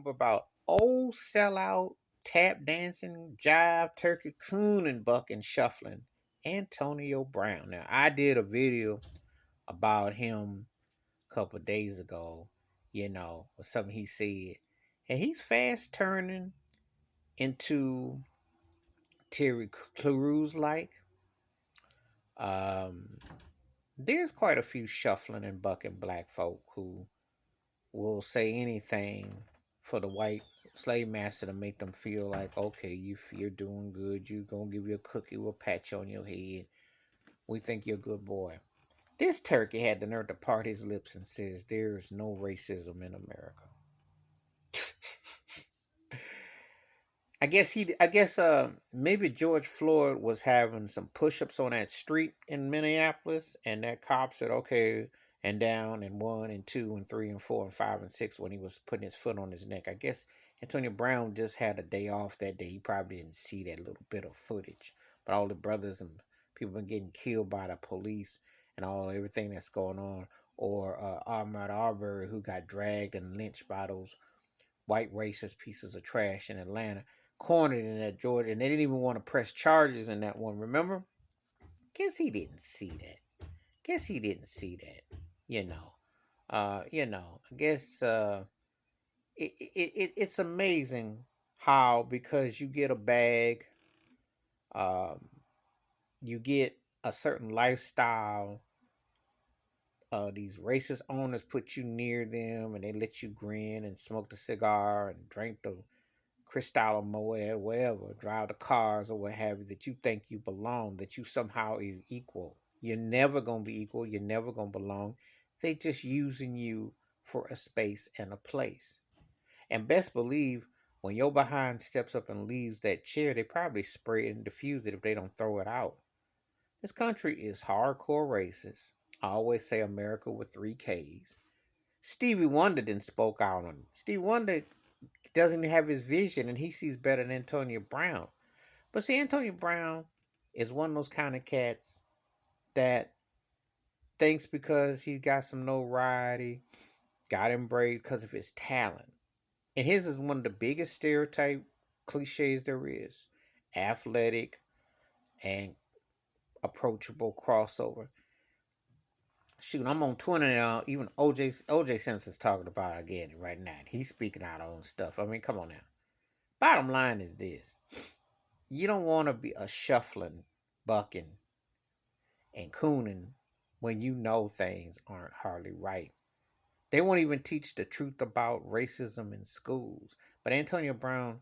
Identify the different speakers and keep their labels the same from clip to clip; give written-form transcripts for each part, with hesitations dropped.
Speaker 1: about old sellout, tap dancing, jive, turkey, coon, and buck and shuffling Antonio Brown. Now, I did a video about him a couple of days ago, with something he said. And he's fast turning into Terry Crews like. Um, there's quite a few shuffling and bucking black folk who will say anything for the white slave master to make them feel like, okay, you're doing good. You gonna give you a cookie, we'll pat you on your head. We think you're a good boy. This turkey had the nerve to part his lips and says, "There is no racism in America." I guess maybe George Floyd was having some push-ups on that street in Minneapolis, and that cop said, "Okay," and down and one and two and three and four and five and six when he was putting his foot on his neck. I guess Antonio Brown just had a day off that day. He probably didn't see that little bit of footage, but all the brothers and people been getting killed by the police and all everything that's going on, or Ahmaud Arbery who got dragged and lynched by those white racist pieces of trash in Atlanta, cornered in that Georgia, and they didn't even want to press charges in that one. Remember? Guess he didn't see that. Guess he didn't see that. You know. I guess it's amazing how because you get a bag, um, you get a certain lifestyle. These racist owners put you near them, and they let you grin and smoke the cigar and drink the Cristal or Moet, wherever, drive the cars or what have you, that you think you belong, that you somehow is equal. You're never gonna be equal. You're never gonna belong. They just using you for a space and a place. And best believe when your behind steps up and leaves that chair, they probably spray it and diffuse it if they don't throw it out. This country is hardcore racist. I always say America with three Ks. Stevie Wonder then spoke out on it. Stevie Wonder doesn't have his vision and he sees better than Antonio Brown. But see, Antonio Brown is one of those kind of cats that thinks because he got some notoriety, got embraced because of his talent. And his is one of the biggest stereotype cliches there is. Athletic and approachable crossover. Shoot, I'm on Twitter now. Even OJ Simpson's talking about it again right now. He's speaking out on stuff. I mean, come on now. Bottom line is this: you don't want to be a shuffling, bucking, and cooning when you know things aren't hardly right. They won't even teach the truth about racism in schools. But Antonio Brown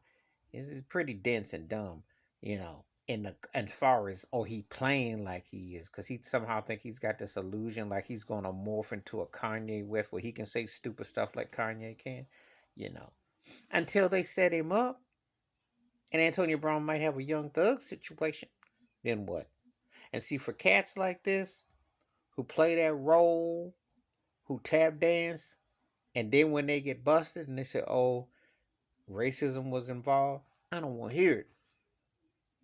Speaker 1: is pretty dense and dumb, In the as far as he playing like he is, because he somehow think he's got this illusion like he's gonna morph into a Kanye West where he can say stupid stuff like Kanye can, you know. Until they set him up, and Antonio Brown might have a young thug situation. Then what? And see, for cats like this who play that role, who tap dance, and then when they get busted and they say, "Oh, racism was involved," I don't want to hear it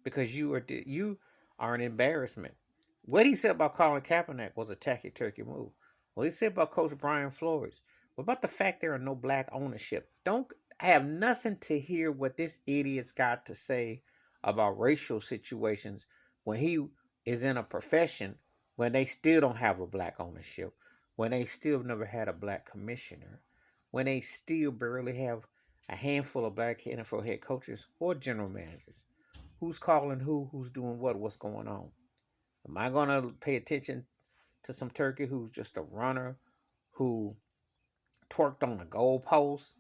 Speaker 1: because you are an embarrassment. What he said about Colin Kaepernick was a tacky turkey move. What he said about Coach Brian Flores. What about the fact there are no black ownership? Don't have nothing to hear what this idiot's got to say about racial situations when he is in a profession when they still don't have a black ownership, when they still never had a black commissioner, when they still barely have a handful of black NFL head coaches or general managers. Who's calling who? Who's doing what? What's going on? Am I going to pay attention to some turkey who's just a runner who twerked on the goalpost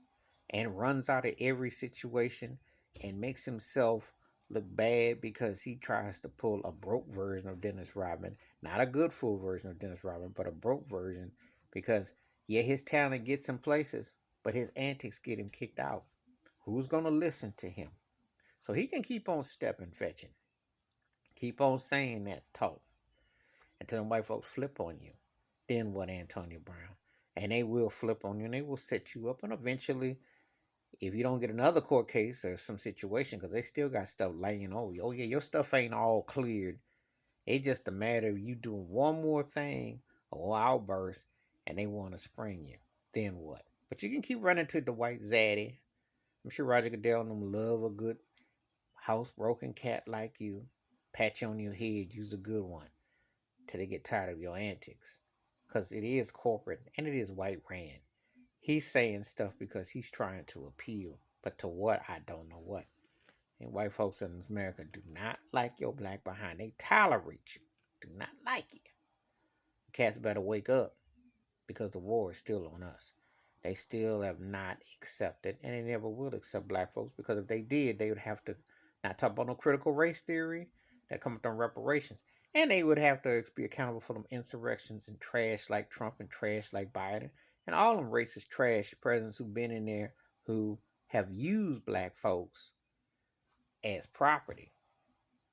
Speaker 1: and runs out of every situation and makes himself look bad because he tries to pull a broke version of Dennis Rodman, not a good full version of Dennis Rodman, but a broke version because yeah, his talent gets him places, but his antics get him kicked out. Who's going to listen to him? So he can keep on stepping fetching. Keep on saying that talk until them white folks flip on you. Then what, Antonio Brown? And they will flip on you and they will set you up. And eventually, if you don't get another court case or some situation, because they still got stuff laying over you. Oh, yeah, your stuff ain't all cleared. It's just a matter of you doing one more thing or outburst and they want to spring you. Then what? But you can keep running to the white zaddy I'm sure Roger Goodell and them love a good housebroken cat like you. Pat you on your head, use a good one till they get tired of your antics. Because it is corporate and it is white ran. He's saying stuff because he's trying to appeal. But to what? I don't know what. And white folks in America do not like your black behind. They tolerate you. Do not like you. Cats better wake up because the war is still on us. They still have not accepted, and they never will accept black folks because if they did, they would have to not talk about no critical race theory that come up on reparations. And they would have to be accountable for them insurrections and trash like Trump and trash like Biden and all them racist trash presidents who've been in there who have used black folks as property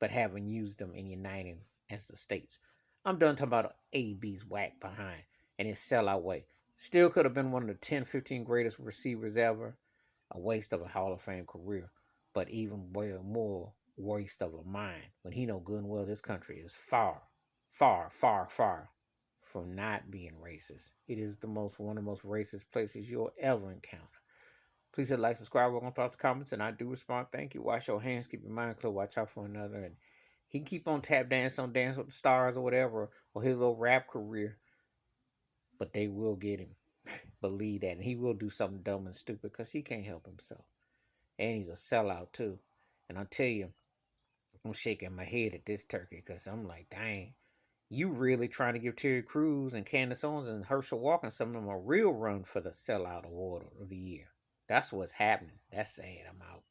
Speaker 1: but haven't used them in uniting as the states. I'm done talking about AB's whack behind and his sellout way. Still could have been one of the 10, 15 greatest receivers ever. A waste of a Hall of Fame career, but even way more waste of a mind when he know good and well this country is far, far, far, far from not being racist. It is one of the most racist places you'll ever encounter. Please hit like, subscribe, work on thoughts, comments, and I do respond. Thank you. Wash your hands, keep your mind clear, watch out for another. And he can keep on tap dance on Dance with the Stars or whatever, or his little rap career. But they will get him. Believe that. And he will do something dumb and stupid because he can't help himself. And he's a sellout too. And I'll tell you, I'm shaking my head at this turkey because I'm like, dang, you really trying to give Terry Crews and Candace Owens and Herschel Walker some of them a real run for the sellout award of the year. That's what's happening. That's sad. I'm out.